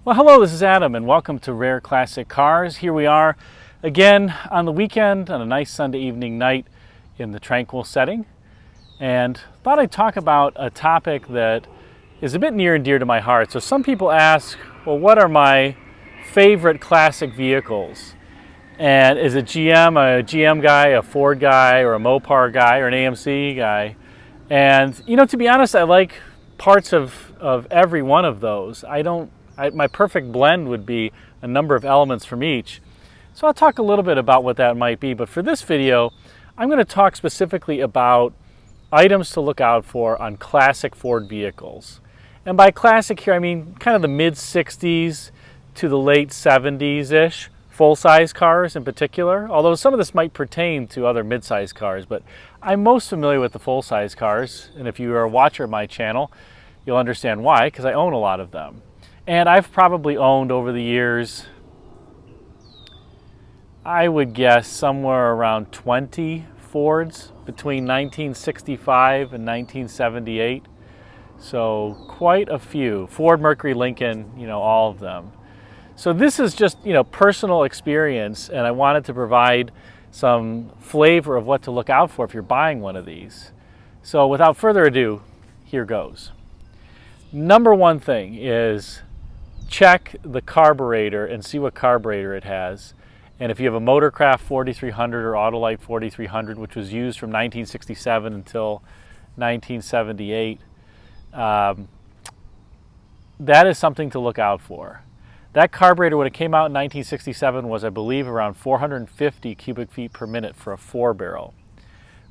Well, hello, this is Adam, and welcome to Rare Classic Cars. Here we are again on the weekend on a nice Sunday evening night in the tranquil setting, and thought I'd talk about a topic that is a bit near and dear to my heart. So some people ask, well, what are my favorite classic vehicles? And is it GM, a GM guy, a Ford guy, or a Mopar guy, or an AMC guy? And, to be honest, I like parts of every one of those. My perfect blend would be a number of elements from each. So I'll talk a little bit about what that might be, but for this video, I'm going to talk specifically about items to look out for on classic Ford vehicles. And by classic here, I mean kind of the mid-60s to the late 70s-ish, full-size cars in particular, although some of this might pertain to other mid-size cars, but I'm most familiar with the full-size cars, and if you are a watcher of my channel, you'll understand why, because I own a lot of them. And I've probably owned over the years, I would guess somewhere around 20 Fords between 1965 and 1978. So quite a few. Ford, Mercury, Lincoln, all of them. So this is just, personal experience, and I wanted to provide some flavor of what to look out for if you're buying one of these. So without further ado, here goes. Number one thing is check the carburetor and see what carburetor it has. And if you have a Motorcraft 4300 or Autolite 4300, which was used from 1967 until 1978, that is something to look out for. That carburetor, when it came out in 1967, was, I believe, around 450 cubic feet per minute for a 4-barrel.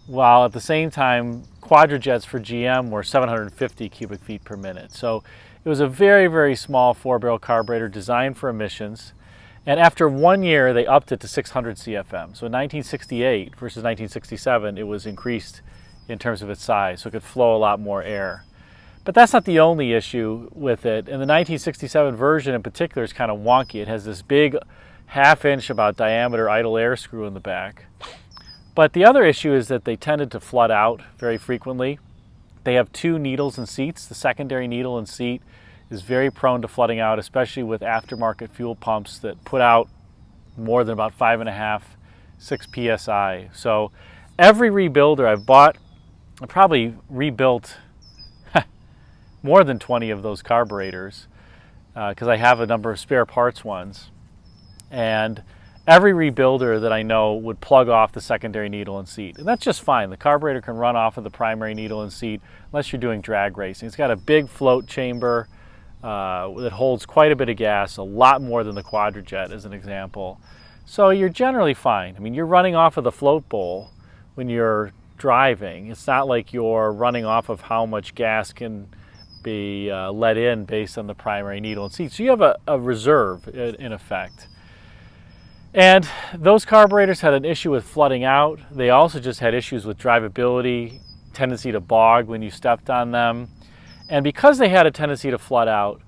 While at the same time, Quadrajets for GM were 750 cubic feet per minute. So it was a very, very small 4-barrel carburetor designed for emissions. And after 1 year, they upped it to 600 CFM. So in 1968 versus 1967, it was increased in terms of its size, so it could flow a lot more air. But that's not the only issue with it. And the 1967 version in particular is kind of wonky. It has this big half-inch about diameter idle air screw in the back. But the other issue is that they tended to flood out very frequently. They have two needles and seats. The secondary needle and seat is very prone to flooding out, especially with aftermarket fuel pumps that put out more than about 5.5, 6 PSI. So every rebuilder I've bought, I probably rebuilt more than 20 of those carburetors because I have a number of spare parts ones. And every rebuilder that I know would plug off the secondary needle and seat. And that's just fine. The carburetor can run off of the primary needle and seat unless you're doing drag racing. It's got a big float chamber that holds quite a bit of gas, a lot more than the Quadrajet as an example. So you're generally fine. I mean, you're running off of the float bowl when you're driving. It's not like you're running off of how much gas can be let in based on the primary needle and seat. So you have a reserve in effect. And those carburetors had an issue with flooding out. They also just had issues with drivability, tendency to bog when you stepped on them. And because they had a tendency to flood out,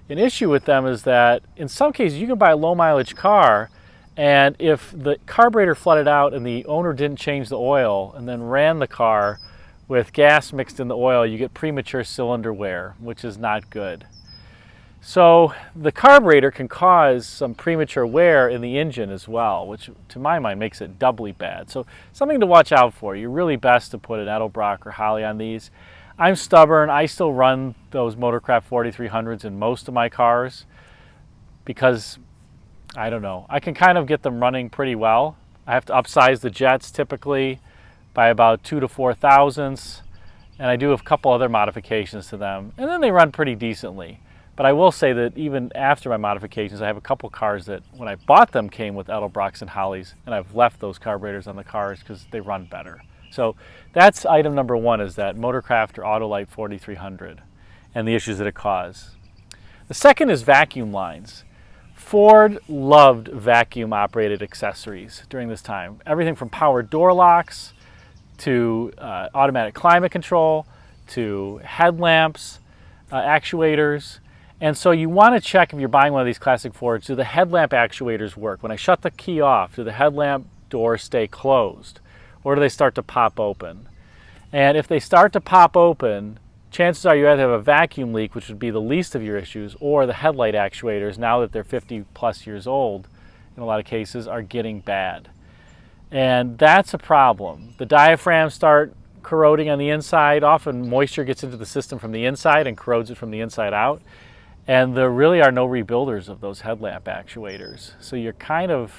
an issue with them is that in some cases you can buy a low mileage car, and if the carburetor flooded out and the owner didn't change the oil and then ran the car with gas mixed in the oil, you get premature cylinder wear, which is not good. So the carburetor can cause some premature wear in the engine as well, which to my mind makes it doubly bad. So something to watch out for. You're really best to put an Edelbrock or Holley on these. I'm stubborn. I still run those Motorcraft 4300s in most of my cars because, I don't know, I can kind of get them running pretty well. I have to upsize the jets typically by about 2 to 4 thousandths, and I do a couple other modifications to them, and then they run pretty decently. But I will say that even after my modifications, I have a couple cars that when I bought them came with Edelbrocks and Holleys, and I've left those carburetors on the cars because they run better. So that's item number one, is that Motorcraft or Autolite 4300 and the issues that it caused. The second is vacuum lines. Ford loved vacuum operated accessories during this time. Everything from power door locks to automatic climate control to headlamps, actuators. And so you want to check, if you're buying one of these classic Fords, do the headlamp actuators work? When I shut the key off, do the headlamp doors stay closed? Or do they start to pop open? And if they start to pop open, chances are you either have a vacuum leak, which would be the least of your issues, or the headlight actuators, now that they're 50 plus years old, in a lot of cases, are getting bad. And that's a problem. The diaphragms start corroding on the inside. Often moisture gets into the system from the inside and corrodes it from the inside out. And there really are no rebuilders of those headlamp actuators. So you're kind of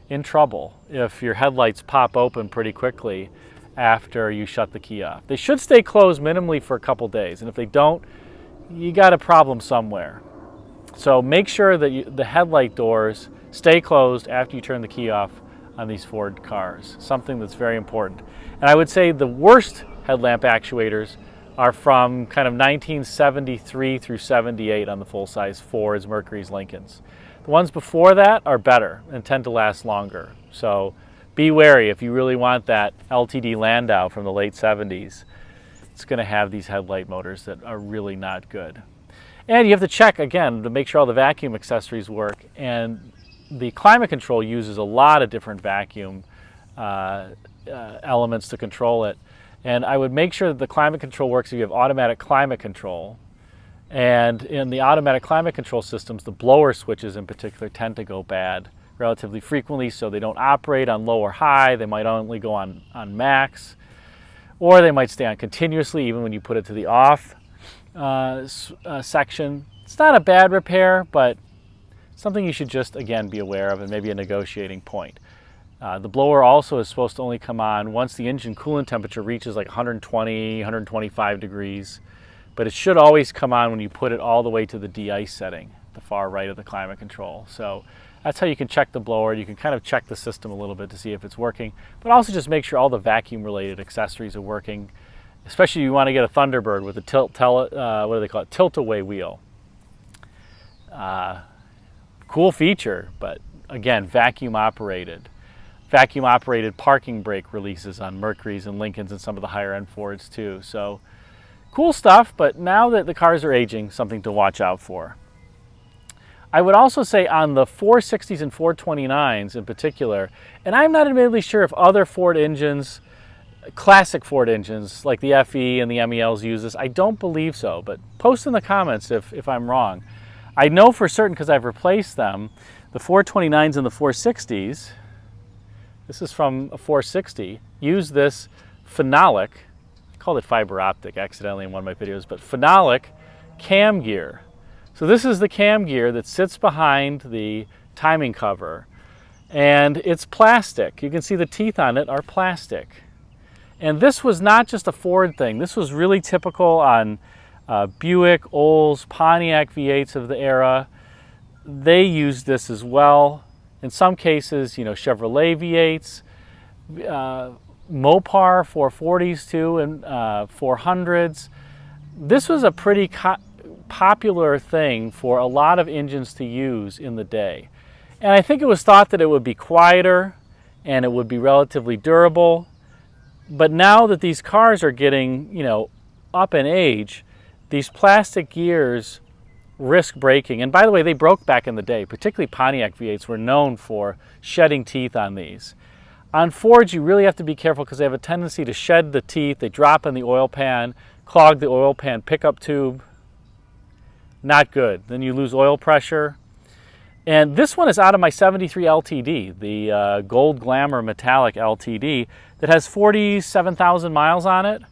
in trouble if your headlights pop open pretty quickly after you shut the key off. They should stay closed minimally for a couple days, and if they don't, you got a problem somewhere. So make sure that the headlight doors stay closed after you turn the key off on these Ford cars, something that's very important. And I would say the worst headlamp actuators are from kind of 1973 through 78 on the full-size Fords, Mercurys, Lincolns. The ones before that are better and tend to last longer. So be wary if you really want that LTD Landau from the late 70s. It's going to have these headlight motors that are really not good. And you have to check, again, to make sure all the vacuum accessories work. And the climate control uses a lot of different vacuum elements to control it. And I would make sure that the climate control works if you have automatic climate control. And in the automatic climate control systems, the blower switches in particular tend to go bad relatively frequently, so they don't operate on low or high. They might only go on max, or they might stay on continuously even when you put it to the off section. It's not a bad repair, but something you should just, again, be aware of and maybe a negotiating point. The blower also is supposed to only come on once the engine coolant temperature reaches like 120, 125 degrees, but it should always come on when you put it all the way to the de-ice setting, the far right of the climate control. So that's how you can check the blower. You can kind of check the system a little bit to see if it's working, but also just make sure all the vacuum-related accessories are working, especially if you want to get a Thunderbird with a what do they call it? Tilt-away wheel. Cool feature, but again, vacuum operated. Vacuum operated parking brake releases on Mercurys and Lincolns and some of the higher end Fords too. So cool stuff, but now that the cars are aging, something to watch out for. I would also say on the 460s and 429s in particular, and I'm not admittedly sure if other Ford engines, classic Ford engines like the FE and the MELs use this. I don't believe so, but post in the comments if I'm wrong. I know for certain because I've replaced them. The 429s and the 460s, this is from a 460, use this phenolic, I called it fiber optic accidentally in one of my videos, but phenolic cam gear. So this is the cam gear that sits behind the timing cover, and it's plastic. You can see the teeth on it are plastic. And this was not just a Ford thing. This was really typical on Buick, Olds, Pontiac V8s of the era. They used this as well. In some cases, you know, Chevrolet V8s, Mopar 440s too, and 400s. This was a pretty popular thing for a lot of engines to use in the day. And I think it was thought that it would be quieter and it would be relatively durable. But now that these cars are getting, you know, up in age, these plastic gears risk breaking. And by the way, they broke back in the day. Particularly Pontiac V8s were known for shedding teeth on these. On Fords, you really have to be careful because they have a tendency to shed the teeth. They drop in the oil pan, clog the oil pan pickup tube. Not good. Then you lose oil pressure. And this one is out of my 73 LTD, the Gold Glamour Metallic LTD that has 47,000 miles on it.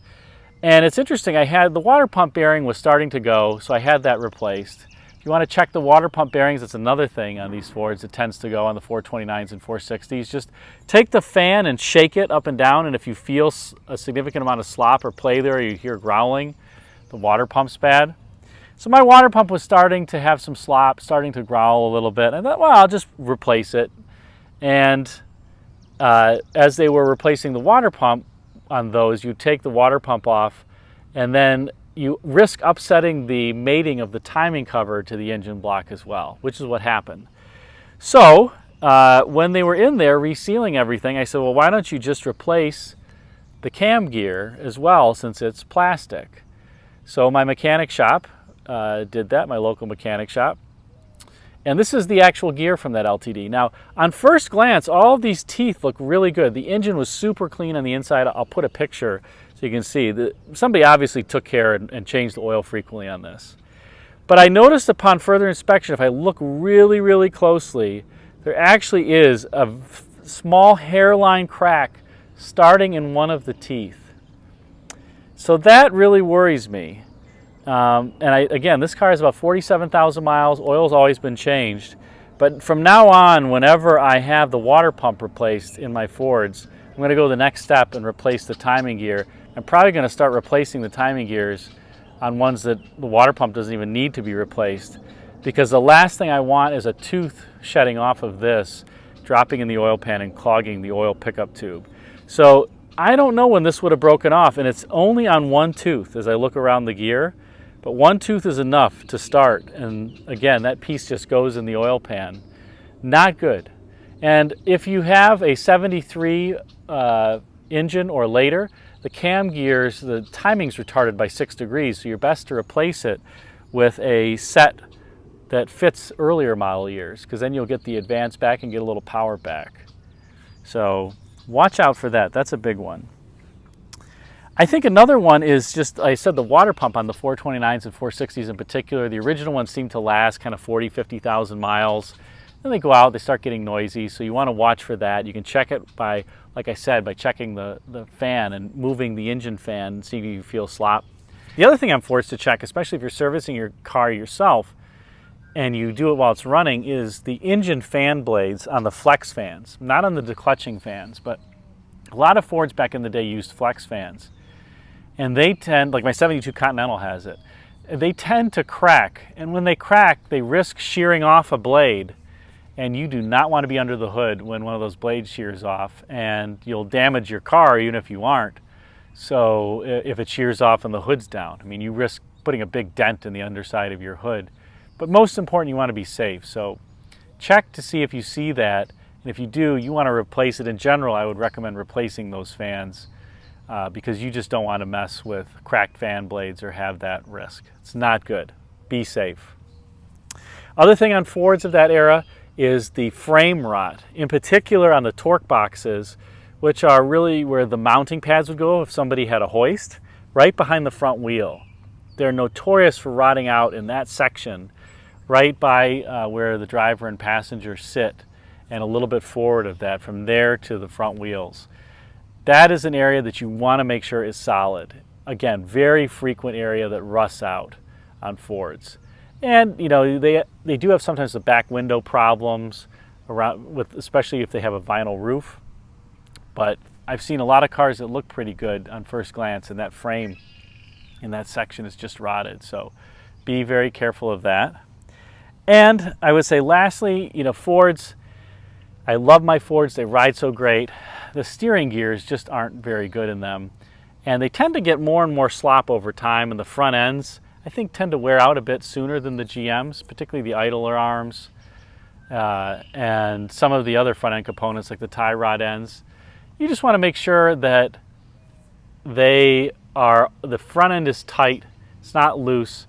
And it's interesting, I had the water pump bearing was starting to go, so I had that replaced. If you want to check the water pump bearings, that's another thing on these Fords that tends to go on the 429s and 460s. Just take the fan and shake it up and down, and if you feel a significant amount of slop or play there, or you hear growling, the water pump's bad. So my water pump was starting to have some slop, starting to growl a little bit. I thought, well, I'll just replace it. And as they were replacing the water pump on those, you take the water pump off, and then you risk upsetting the mating of the timing cover to the engine block as well, which is what happened. So when they were in there resealing everything, I said, well, why don't you just replace the cam gear as well, since it's plastic? So my mechanic shop did that, my local mechanic shop. And this is the actual gear from that LTD. Now, on first glance, all of these teeth look really good. The engine was super clean on the inside. I'll put a picture so So you can see that somebody obviously took care and changed the oil frequently on this. But I noticed upon further inspection, if I look really, really closely, there actually is a small hairline crack starting in one of the teeth. So that really worries me. Again, this car has about 47,000 miles. Oil's always been changed. But from now on, whenever I have the water pump replaced in my Fords, I'm going to go the next step and replace the timing gear. I'm probably going to start replacing the timing gears on ones that the water pump doesn't even need to be replaced, because the last thing I want is a tooth shedding off of this, dropping in the oil pan and clogging the oil pickup tube. So I don't know when this would have broken off, and it's only on one tooth as I look around the gear, but one tooth is enough to start, and again, that piece just goes in the oil pan. Not good. And if you have a 73 engine or later, the cam gears, the timing's retarded by 6 degrees, so you're best to replace it with a set that fits earlier model years, because then you'll get the advance back and get a little power back. So watch out for that. That's a big one. I think another one is just, I said, the water pump on the 429s and 460s in particular. The original ones seem to last kind of 40, 50,000 miles. Then they go out, they start getting noisy, so you want to watch for that. You can check it by, like I said, by checking the fan and moving the engine fan and seeing if you feel slop. The other thing I'm forced to check, especially if you're servicing your car yourself and you do it while it's running, is the engine fan blades on the flex fans, not on the declutching fans, but a lot of Fords back in the day used flex fans. And they tend, like my 72 Continental has it, they tend to crack. And when they crack, they risk shearing off a blade. And you do not want to be under the hood when one of those blades shears off, and you'll damage your car even if you aren't. So if it shears off and the hood's down, I mean, you risk putting a big dent in the underside of your hood. But most important, you want to be safe. So check to see if you see that. And if you do, you want to replace it. In general, I would recommend replacing those fans because you just don't want to mess with cracked fan blades or have that risk. It's not good. Be safe. Other thing on Fords of that era is the frame rot, in particular on the torque boxes, which are really where the mounting pads would go if somebody had a hoist, right behind the front wheel. They're notorious for rotting out in that section, right by where the driver and passenger sit, and a little bit forward of that, from there to the front wheels. That is an area that you want to make sure is solid. Again, very frequent area that rusts out on Fords. And you know, they do have sometimes the back window problems around with, especially if they have a vinyl roof. But I've seen a lot of cars that look pretty good on first glance, and that frame in that section is just rotted. So be very careful of that. And I would say lastly, you know, Fords, I love my Fords, they ride so great. The steering gears just aren't very good in them. And they tend to get more and more slop over time, and the front ends, I think, tend to wear out a bit sooner than the GMs, particularly the idler arms and some of the other front end components like the tie rod ends. You just want to make sure that the front end is tight, it's not loose.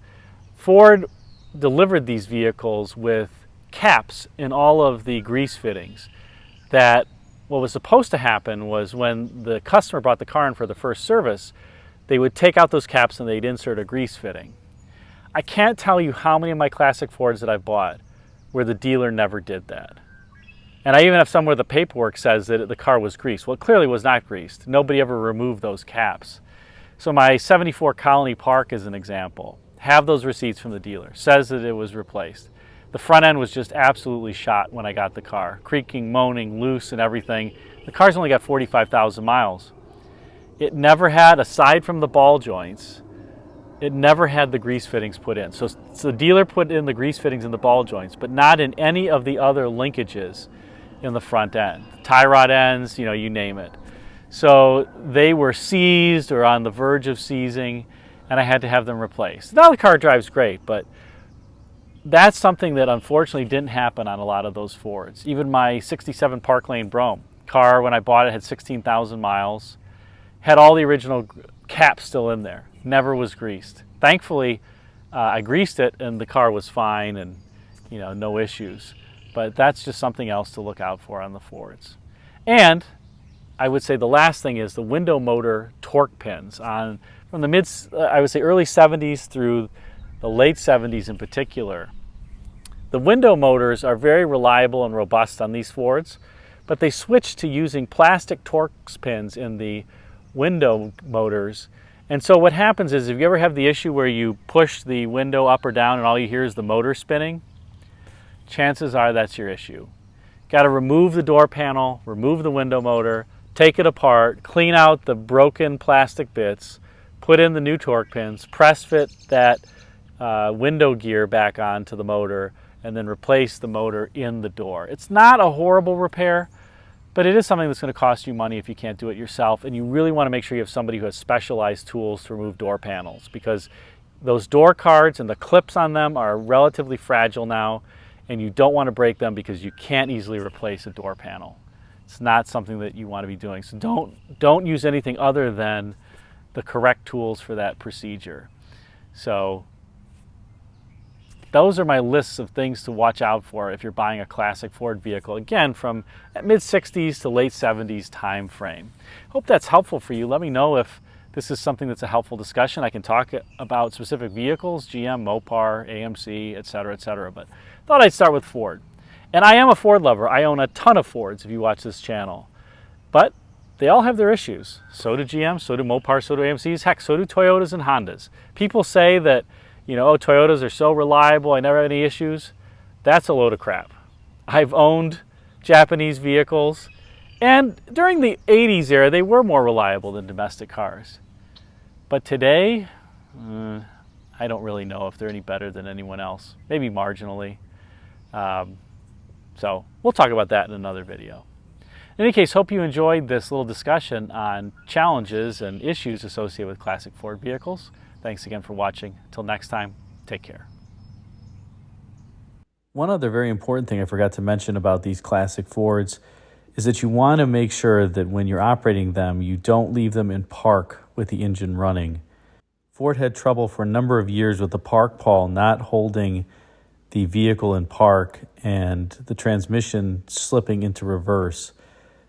Ford delivered these vehicles with caps in all of the grease fittings. That what was supposed to happen was when the customer brought the car in for the first service, they would take out those caps and they'd insert a grease fitting. I can't tell you how many of my classic Fords that I've bought where the dealer never did that. And I even have some where the paperwork says that the car was greased. Well, it clearly was not greased. Nobody ever removed those caps. So my 74 Colony Park is an example. Have those receipts from the dealer. Says that it was replaced. The front end was just absolutely shot when I got the car. Creaking, moaning, loose and everything. The car's only got 45,000 miles. It never had, aside from the ball joints, it never had the grease fittings put in. So the dealer put in the grease fittings in the ball joints, but not in any of the other linkages in the front end. Tie rod ends, you know, you name it. So they were seized or on the verge of seizing, and I had to have them replaced. Now the car drives great, but that's something that unfortunately didn't happen on a lot of those Fords. Even my 67 Park Lane Brougham car, when I bought it, had 16,000 miles. Had all the original caps still in there. Never was greased. Thankfully, I greased it and the car was fine and, you know, no issues. But that's just something else to look out for on the Fords. And I would say the last thing is the window motor torque pins on from the I would say early 70s through the late 70s in particular. The window motors are very reliable and robust on these Fords, but they switched to using plastic torque pins in the window motors. And so what happens is, if you ever have the issue where you push the window up or down and all you hear is the motor spinning, chances are that's your issue. Got to remove the door panel, remove the window motor, take it apart, clean out the broken plastic bits, put in the new torque pins, press fit that window gear back onto the motor, and then replace the motor in the door. It's not a horrible repair, but it is something that's going to cost you money if you can't do it yourself, and you really want to make sure you have somebody who has specialized tools to remove door panels, because those door cards and the clips on them are relatively fragile now, and you don't want to break them because you can't easily replace a door panel. It's not something that you want to be doing. So don't use anything other than the correct tools for that procedure. So those are my lists of things to watch out for if you're buying a classic Ford vehicle, again, from mid-60s to late 70s time frame. Hope that's helpful for you. Let me know if this is something that's a helpful discussion. I can talk about specific vehicles, GM, Mopar, AMC, etc., but thought I'd start with Ford. And I am a Ford lover. I own a ton of Fords if you watch this channel. But they all have their issues. So do GM, so do Mopar, so do AMCs, heck, so do Toyotas and Hondas. People say that, you know, oh, Toyotas are so reliable, I never have any issues. That's a load of crap. I've owned Japanese vehicles, and during the 80s era, they were more reliable than domestic cars. But today, I don't really know if they're any better than anyone else. Maybe marginally. So we'll talk about that in another video. In any case, hope you enjoyed this little discussion on challenges and issues associated with classic Ford vehicles. Thanks again for watching. Until next time, take care. One other very important thing I forgot to mention about these classic Fords is that you want to make sure that when you're operating them, you don't leave them in park with the engine running. Ford had trouble for a number of years with the park pawl not holding the vehicle in park and the transmission slipping into reverse.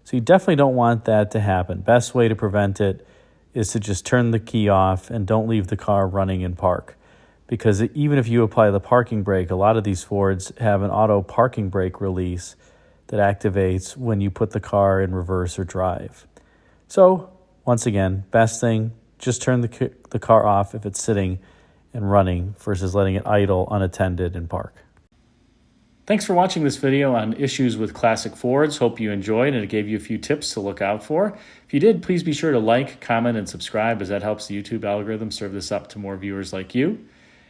So you definitely don't want that to happen. Best way to prevent it is to just turn the key off and don't leave the car running in park. Because even if you apply the parking brake, a lot of these Fords have an auto parking brake release that activates when you put the car in reverse or drive. So once again, best thing, just turn the car off if it's sitting and running versus letting it idle unattended in park. Thanks for watching this video on issues with classic Fords. Hope you enjoyed and it gave you a few tips to look out for. If you did, please be sure to like, comment, and subscribe, as that helps the YouTube algorithm serve this up to more viewers like you.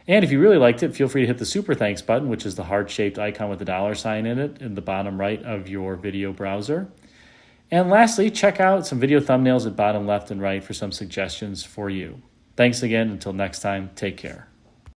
And if you really liked it, feel free to hit the super thanks button, which is the heart-shaped icon with the $sign in it in the bottom right of your video browser. And lastly, check out some video thumbnails at bottom left and right for some suggestions for you. Thanks again. Until next time, take care.